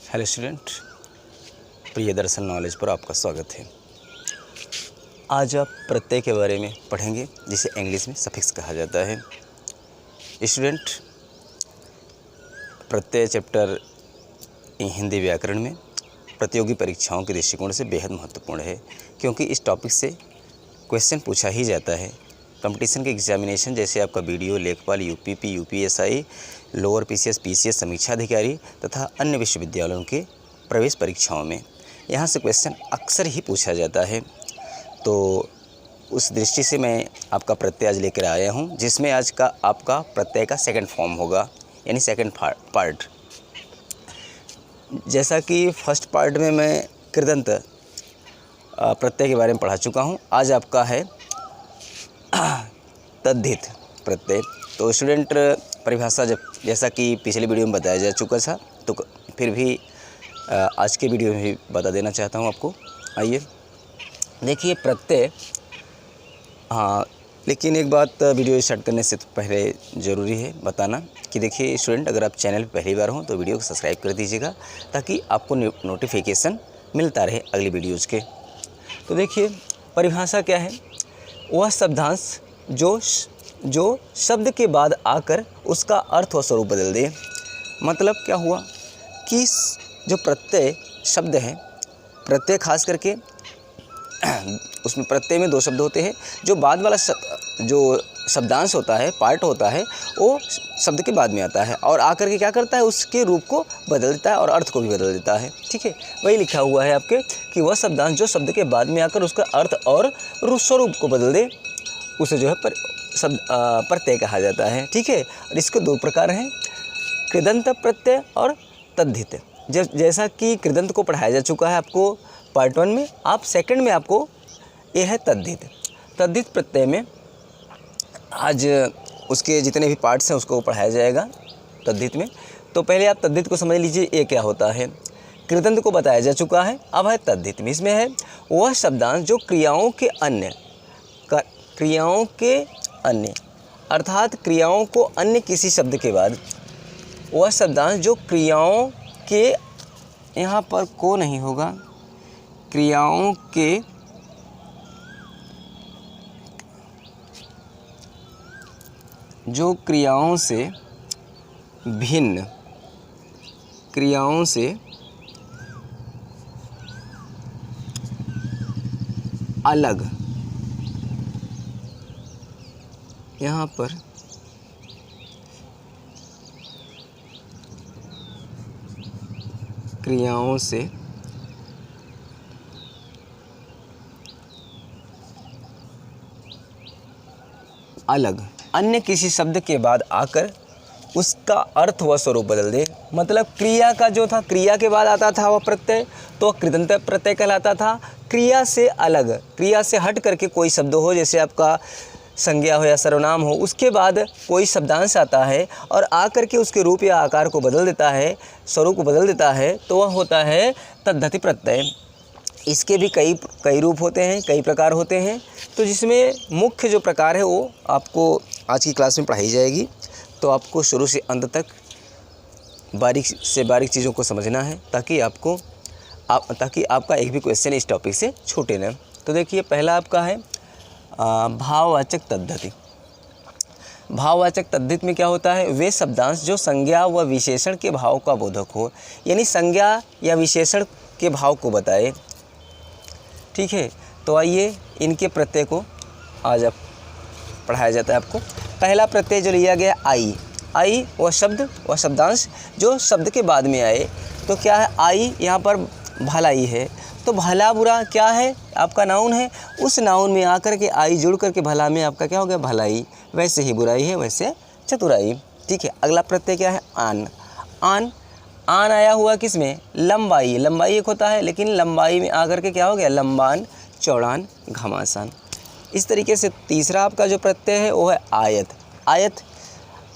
Hello student, प्रिय दर्शन knowledge पर आपका स्वागत है। आज आप प्रत्यय के बारे में पढ़ेंगे जिसे इंग्लिश में सफिक्स कहा जाता है। स्टूडेंट, प्रत्यय चैप्टर हिंदी व्याकरण में प्रतियोगी परीक्षाओं के दृष्टिकोण से बेहद महत्वपूर्ण है, क्योंकि इस टॉपिक से क्वेश्चन पूछा ही जाता है। कंपटीशन के एग्जामिनेशन जैसे आपका बीडीओ, लेखपाल, UPP, UPSI, lower PCS, PCS, समीक्षा अधिकारी तथा अन्य विश्वविद्यालयों के प्रवेश परीक्षाओं में यहाँ से क्वेश्चन अक्सर ही पूछा जाता है। तो उस दृष्टि से मैं आपका प्रत्यय आज लेकर आया हूँ, जिसमें आज का आपका प्रत्यय का सेकंड फॉर्म होगा, यानी सेकंड पार्ट। जैसा कि फर्स्ट पार्ट में मैं कृदंत प्रत्यय के बारे में पढ़ा चुका हूँ, आज आपका है तद्धित प्रत्यय। तो स्टूडेंट, परिभाषा जैसा कि पिछले वीडियो में बताया जा चुका था, तो फिर भी आज के वीडियो में भी बता देना चाहता हूँ आपको। आइए देखिए प्रत्यय। हाँ, लेकिन एक बात वीडियो स्टार्ट करने से पहले ज़रूरी है बताना कि देखिए स्टूडेंट, अगर आप चैनल पर पहली बार हों तो वीडियो को सब्सक्राइब कर दीजिएगा, ताकि आपको नोटिफिकेशन मिलता रहे अगली वीडियोज़ के। तो देखिए परिभाषा क्या है। वह शब्दांश जो शब्द के बाद आकर उसका अर्थ व स्वरूप बदल दे। मतलब क्या हुआ कि जो प्रत्यय शब्द है, प्रत्यय खास करके उसमें प्रत्यय में दो शब्द होते हैं। जो बाद वाला जो शब्दांश होता है, पार्ट होता है, वो शब्द के बाद में आता है और आकर के क्या करता है, उसके रूप को बदल देता है और अर्थ को भी बदल देता है। ठीक है, वही लिखा हुआ है आपके कि वह शब्दांश जो शब्द के बाद में आकर उसका अर्थ और स्वरूप को बदल दे, उसे जो है प्रत्यय कहा जाता है। ठीक है, और इसके दो प्रकार हैं, कृदंत प्रत्यय और तद्धित। जैसा कि कृदंत को पढ़ाया जा चुका है आपको पार्ट 1 में, आप सेकंड में आपको ये है तद्धित। तद्धित प्रत्यय में आज उसके जितने भी पार्ट्स हैं उसको पढ़ाया जाएगा तद्धित में। तो पहले आप तद्धित को समझ लीजिए, ये क्या होता है। कृदंत को बताया जा चुका है, अब है तद्धित में। इसमें है वह शब्दांश जो क्रियाओं के अन्य अर्थात क्रियाओं को अन्य किसी शब्द के बाद, वह शब्दांश जो क्रियाओं के, यहाँ पर को नहीं होगा, क्रियाओं के जो क्रियाओं से भिन्न, क्रियाओं से अलग, यहाँ पर क्रियाओं से अलग अन्य किसी शब्द के बाद आकर उसका अर्थ व स्वरूप बदल दे। मतलब क्रिया का जो था, क्रिया के बाद आता था वह प्रत्यय, तो कृदंत प्रत्यय कहलाता था। क्रिया से अलग, क्रिया से हट करके कोई शब्द हो, जैसे आपका संज्ञा हो या सर्वनाम हो, उसके बाद कोई शब्दांश आता है और आकर के उसके रूप या आकार को बदल देता है, स्वरूप को बदल देता है, तो वह होता है तद्धित प्रत्यय। इसके भी कई रूप होते हैं, कई प्रकार होते हैं। तो जिसमें मुख्य जो प्रकार है वो आपको आज की क्लास में पढ़ाई जाएगी। तो आपको शुरू से अंत तक बारीक से बारीक चीज़ों को समझना है, ताकि आपका एक भी क्वेश्चन इस टॉपिक से छूटे न। तो देखिए पहला आपका है भाववाचक तद्धित। भाववाचक तद्धित में क्या होता है, वे शब्दांश जो संज्ञा व विशेषण के भाव का बोधक हो, यानी संज्ञा या विशेषण के भाव को बताए। ठीक है, तो आइए इनके प्रत्यय को आज आप पढ़ाया जाता है आपको। पहला प्रत्यय जो लिया गया आई वह शब्दांश जो शब्द के बाद में आए। तो क्या है आई, यहाँ पर भलाई है, तो भला बुरा क्या है, आपका नाउन है। उस नाउन में आकर के आई जुड़ करके भला में आपका क्या हो गया, भलाई। वैसे ही बुराई है, वैसे चतुराई। ठीक है, अगला प्रत्यय क्या है, आन आया हुआ किस में, लंबाई एक होता है, लेकिन लंबाई में आकर के क्या हो गया, लंबान, चौड़ान, घमासान। इस तरीके से तीसरा आपका जो प्रत्यय है वो है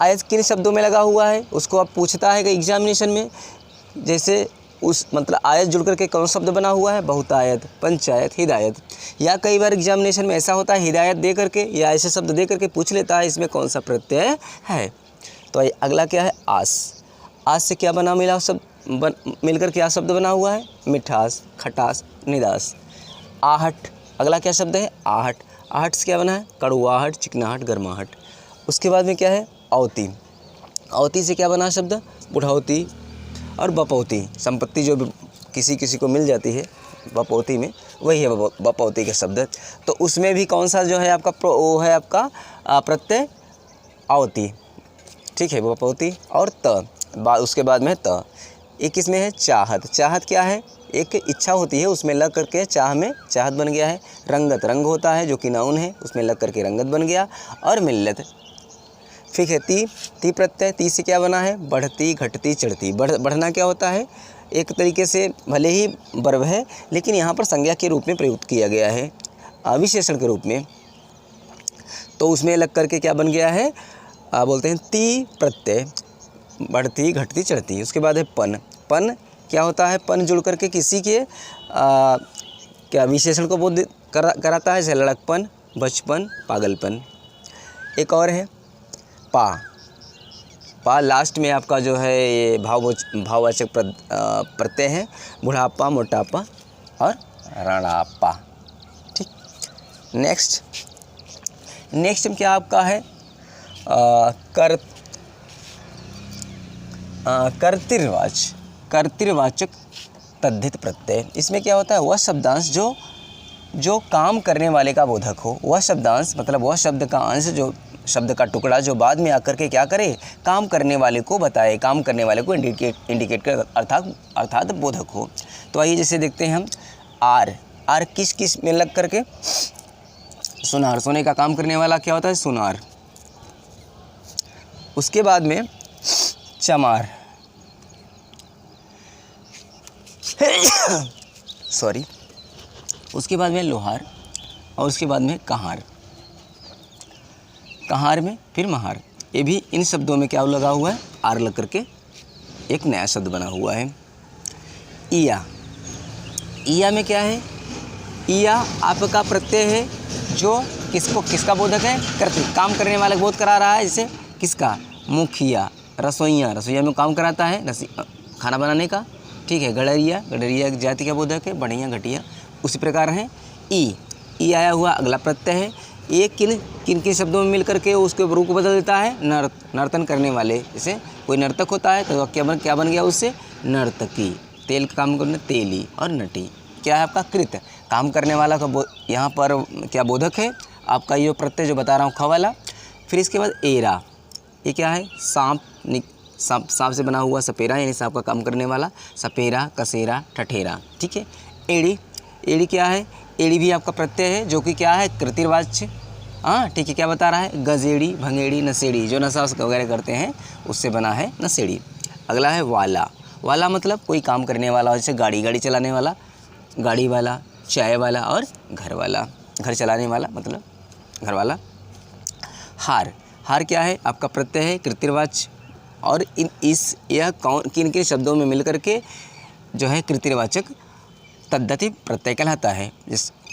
आयत किन शब्दों में लगा हुआ है, उसको आप पूछता है कि एग्जामिनेशन में, जैसे उस मतलब आयत जुड़ करके कौन शब्द बना हुआ है, बहुतायत, पंचायत, हिदायत। या कई बार एग्जामिनेशन में ऐसा होता है हिदायत दे करके या ऐसे शब्द दे करके पूछ लेता है इसमें कौन सा प्रत्यय है। तो अगला क्या है, आस से क्या बना मिला शब्द, मिलकर क्या शब्द बना हुआ है? मिठास, खटास, निदास। आहट, अगला क्या शब्द है? आहट। आहट से क्या बना है? कड़वाहट, चिकनाहट, गर्माहट। उसके बाद में क्या है? अवती। अवती से क्या बना शब्द? बुढ़ौती और बपौती। संपत्ति जो भी किसी किसी को मिल जाती है बपौती में, वही है बपौती के शब्द। तो उसमें भी कौन सा जो है आपका वो है आपका प्रत्यय अवती, ठीक है, बपौती और उसके बाद में त। एक इसमें है चाहत। चाहत क्या है? एक इच्छा होती है, उसमें लग करके चाह में चाहत बन गया है। रंगत, रंग होता है जो कि नाउन है, उसमें लग करके रंगत बन गया। और मिल्लत, ठीक है। ती प्रत्यय, ती से क्या बना है? बढ़ती, घटती, चढ़ती। बढ़ना क्या होता है? एक तरीके से भले ही वर्ब है लेकिन यहाँ पर संज्ञा के रूप में प्रयुक्त किया गया है, विशेषण के रूप में। तो उसमें लग करके क्या बन गया है? बोलते हैं ती प्रत्यय, बढ़ती, घटती, चढ़ती। उसके बाद है पन। पन क्या होता है? पन जुड़ करके किसी के क्या विशेषण को बोध कराता है, जैसे लड़कपन, बचपन, पागलपन। एक और है पा। पा लास्ट में आपका जो है ये भाववाचक प्रत्यय है। बुढ़ापा, मोटापा और रणापा, ठीक। नेक्स्ट में क्या आपका है? कर्तृवाचक तद्धित प्रत्यय। इसमें क्या होता है? वह शब्दांश जो काम करने वाले का बोधक हो। वह शब्दांश मतलब वह शब्द का अंश, जो शब्द का टुकड़ा जो बाद में आकर के क्या करे? काम करने वाले को बताए, काम करने वाले को इंडिकेट कर, अर्थात बोधक हो। तो आइए जैसे देखते हैं हम आर। आर किस में लग करके? सुनार। सोने का काम करने वाला क्या होता है? सुनार। उसके बाद में चमार सॉरी। उसके बाद में लोहार और उसके बाद में कहार। कहार में फिर महार। ये भी इन शब्दों में क्या लगा हुआ है? आर लग करके एक नया शब्द बना हुआ है। ईया। ईया में क्या है? ईया आपका प्रत्यय है जो किसका बोधक है? कर्तृ, काम करने वाला बोध करा रहा है। जैसे किसका? मुखिया, रसोइया में काम कराता है खाना बनाने का, ठीक है। गडरिया जाति का बोधक है। बढ़िया, घटिया। उसी प्रकार है ई आया हुआ अगला प्रत्यय है। ये किन शब्दों में मिलकर के उसके रूप को बदल देता है? नर्तन करने वाले। जैसे कोई नर्तक होता है तो क्या बन गया उससे? नर्तकी। तेल का काम करने तेली। और नटी क्या है आपका? कृत, काम करने वाला का यहाँ पर क्या बोधक है? आपका ये प्रत्यय जो बता रहा हूँ, ख वाला। फिर इसके बाद एरा। ये क्या है? सांप से बना हुआ सपेरा, यानी सांप का काम करने वाला। सपेरा, कसेरा, ठठेरा, ठीक है। एड़ी क्या है? एड़ी भी आपका प्रत्यय है जो कि क्या है? कृतिवाच्य, हाँ, ठीक है। क्या बता रहा है? गजेड़ी, भंगेड़ी, नशेड़ी, जो नशा वगैरह करते हैं उससे बना है नशेड़ी। अगला है वाला। वाला मतलब कोई काम करने वाला, जैसे गाड़ी चलाने वाला, गाड़ी वाला, चाय वाला और घर वाला, घर चलाने वाला मतलब घर वाला। हार क्या है? आपका प्रत्यय है, कृतिवाच्य। और यह किन के शब्दों में मिलकर के जो है कृतिवाचक तद्धित प्रत्यय कहलाता है।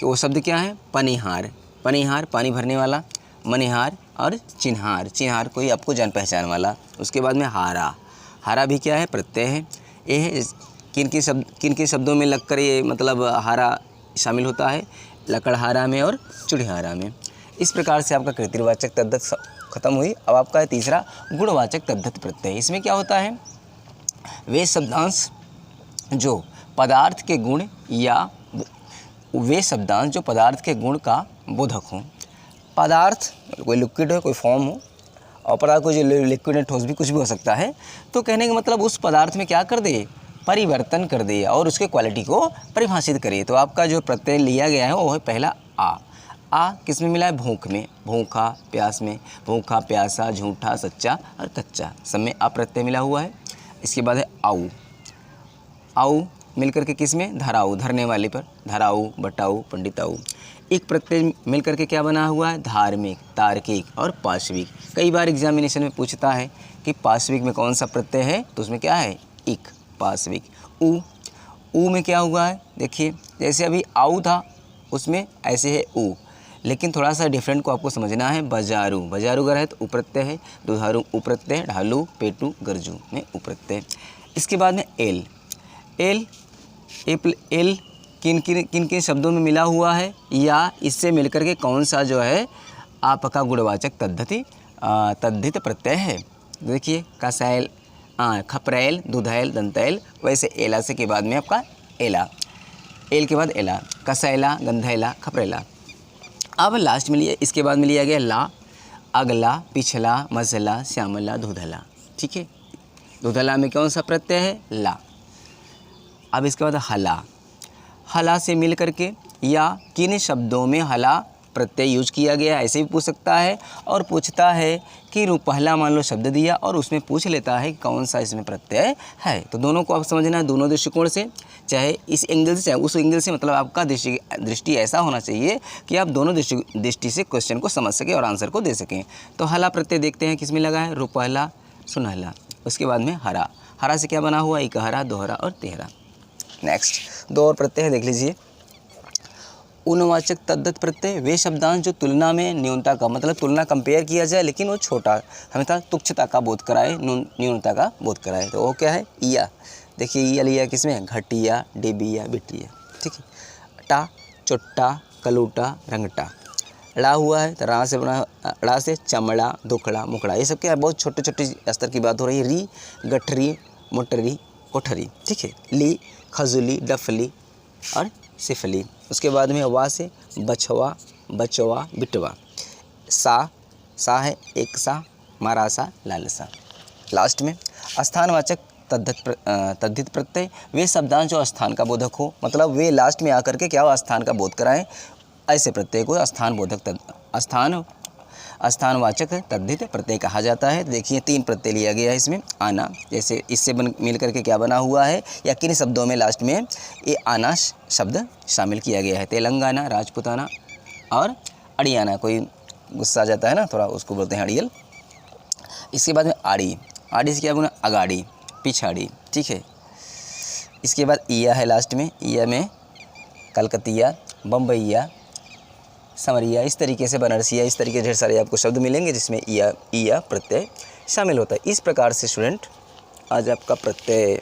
वो शब्द क्या है? पनिहार। पनिहार पानी भरने वाला। मनिहार और चिन्हार कोई आपको जान पहचान वाला। उसके बाद में हारा भी क्या है? प्रत्यय है। ये है किन के शब्दों में लगकर ये मतलब हारा शामिल होता है? लकड़हारा में और चुड़हारा में। इस प्रकार से आपका कृतिवाचक तद्धित खत्म हुई। अब आपका है तीसरा गुणवाचक तद्धित प्रत्यय। इसमें क्या होता है? वे शब्दांश जो पदार्थ के गुण या वे शब्दांश जो पदार्थ के गुण का बोधक हो। पदार्थ कोई लिक्विड हो, कोई फॉर्म हो, और पदार्थ कोई जो लिक्विड है, ठोस भी, कुछ भी हो सकता है। तो कहने का मतलब उस पदार्थ में क्या कर दे? परिवर्तन कर दे और उसके क्वालिटी को परिभाषित करे। तो आपका जो प्रत्यय लिया गया है वो है पहला आ किस में मिला है? भूख में। भूखा, प्यास में। भूखा, प्यासा, झूठा, सच्चा और कच्चा, सब में आ प्रत्यय मिला हुआ है। इसके बाद है आऊ मिलकर के किस में? धराऊ, धरने वाले पर। धराऊ, बटाऊ, पंडिताऊ। एक प्रत्यय मिलकर के क्या बना हुआ है? धार्मिक, तार्किक और पाशविक। कई बार एग्जामिनेशन में पूछता है कि पाशविक में कौन सा प्रत्यय है, तो उसमें क्या है? इक, पाशविक। ऊ में क्या हुआ है? देखिए जैसे अभी आऊ था उसमें ऐसे है ऊ, लेकिन थोड़ा सा डिफरेंट को आपको समझना है। बजारू, बजारू अगर है तो उप्रत्यय है। दुधारू उप्रत्यय। ढालू, पेटू, गरजू में उप्रत्यय। इसके बाद में एल, एल एल किन किन शब्दों में मिला हुआ है या इससे मिलकर के कौन सा जो है आपका गुणवाचक तद्धित प्रत्यय है। देखिए कसैल, खपरैल, दुधैल, दंतैल, वैसे एला से के बाद में आपका एला, एल के बाद एला, कसैला, गंधैला, खपरेला। अब लास्ट में इसके बाद में लिया गया ला, अगला, पिछला, मझला, श्यामला, धुधला। ठीक है, धुधला में कौन सा प्रत्यय है, ला। अब इसके बाद हला, हला से मिल करके या किन शब्दों में हला प्रत्यय यूज किया गया, ऐसे भी पूछ सकता है। और पूछता है कि पहला मान लो शब्द दिया और उसमें पूछ लेता है कि कौन सा इसमें प्रत्यय है। तो दोनों को आप समझना है, दोनों दृष्टिकोण से, चाहे इस एंगल से चाहे उस एंगल से, मतलब आपका दृष्टि ऐसा होना चाहिए कि आप दोनों दृष्टि से क्वेश्चन को समझ सकें और आंसर को दे सकें। तो हला प्रत्यय देखते हैं किस में लगा है, रुपहला, सुनहला। उसके बाद में हरा, हरा से क्या बना हुआ, इकहरा, दोहरा और तेहरा। नेक्स्ट दो और प्रत्यय देख लीजिए। उनवाचक तद्धित प्रत्यय वे शब्दांश जो तुलना में न्यूनता का, मतलब तुलना कंपेयर किया जाए लेकिन वो छोटा, हमेशा तुच्छता का बोध कराए, न्यूनता का बोध कराए। तो वो क्या है, ईया। देखिए ईया लिया किसमें, घटिया, डिबिया, बिटिया। ठीक है, टा, चुट्टा, कलूटा, रंगटा। ड़ा हुआ है तो रा से बना, ड़ा से चमड़ा, दुखड़ा, मुखड़ा। ये सब क्या है, बहुत छोटे छोटे स्तर की बात हो रही है। री, गठरी, मोटरी, कोठरी। ठीक है, ली, खजुली, डफली और सिफली। उसके बाद में वा से बछवा, बचवा, बिटवा। सा है एक सा, मारासा, लालसा। लास्ट में स्थानवाचक तद्धित प्रत्यय वे शब्दांश जो स्थान का बोधक हो, मतलब वे लास्ट में आकर के क्या हो, स्थान का बोध कराएं, ऐसे प्रत्यय को स्थानवाचक तद्धित प्रत्यय कहा जाता है। देखिए 3 प्रत्यय लिया गया है इसमें। आना, जैसे इससे मिल करके क्या बना हुआ है या किन शब्दों में लास्ट में ये आना शब्द शामिल किया गया है। तेलंगाना, राजपूताना और अड़ियाना। कोई गुस्सा आ जाता है ना थोड़ा, उसको बोलते हैं अड़ियल। इसके बाद में आड़ी, आड़ी से क्या बना, अगाड़ी, पिछाड़ी। ठीक है, इसके बाद ईया है लास्ट में। ईया में कलकतिया, बम्बईया, समरिया, इस तरीके से बनारसिया, इस तरीके ढेर सारे आपको शब्द मिलेंगे जिसमें ईया प्रत्यय शामिल होता है। इस प्रकार से स्टूडेंट आज आपका प्रत्यय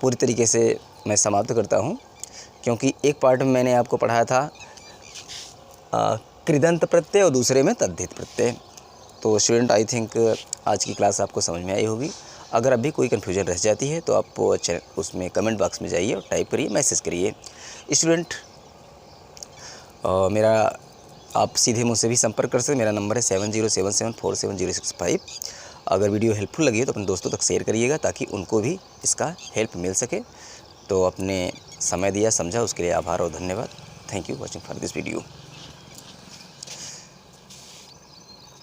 पूरी तरीके से मैं समाप्त करता हूं, क्योंकि एक पार्ट में मैंने आपको पढ़ाया था कृदंत प्रत्यय और दूसरे में तद्धित प्रत्यय। तो स्टूडेंट आई थिंक आज की क्लास आपको समझ में आई होगी। अगर अभी कोई कन्फ्यूजन रह जाती है तो आप उसमें कमेंट बॉक्स में जाइए और टाइप करिए, मैसेज करिए। स्टूडेंट मेरा आप सीधे मुझसे भी संपर्क कर सकते हैं। मेरा नंबर है 7077470665। अगर वीडियो हेल्पफुल लगी है तो अपने दोस्तों तक शेयर करिएगा ताकि उनको भी इसका हेल्प मिल सके। तो अपने समय दिया, समझा, उसके लिए आभार और धन्यवाद। Thank you watching for this video.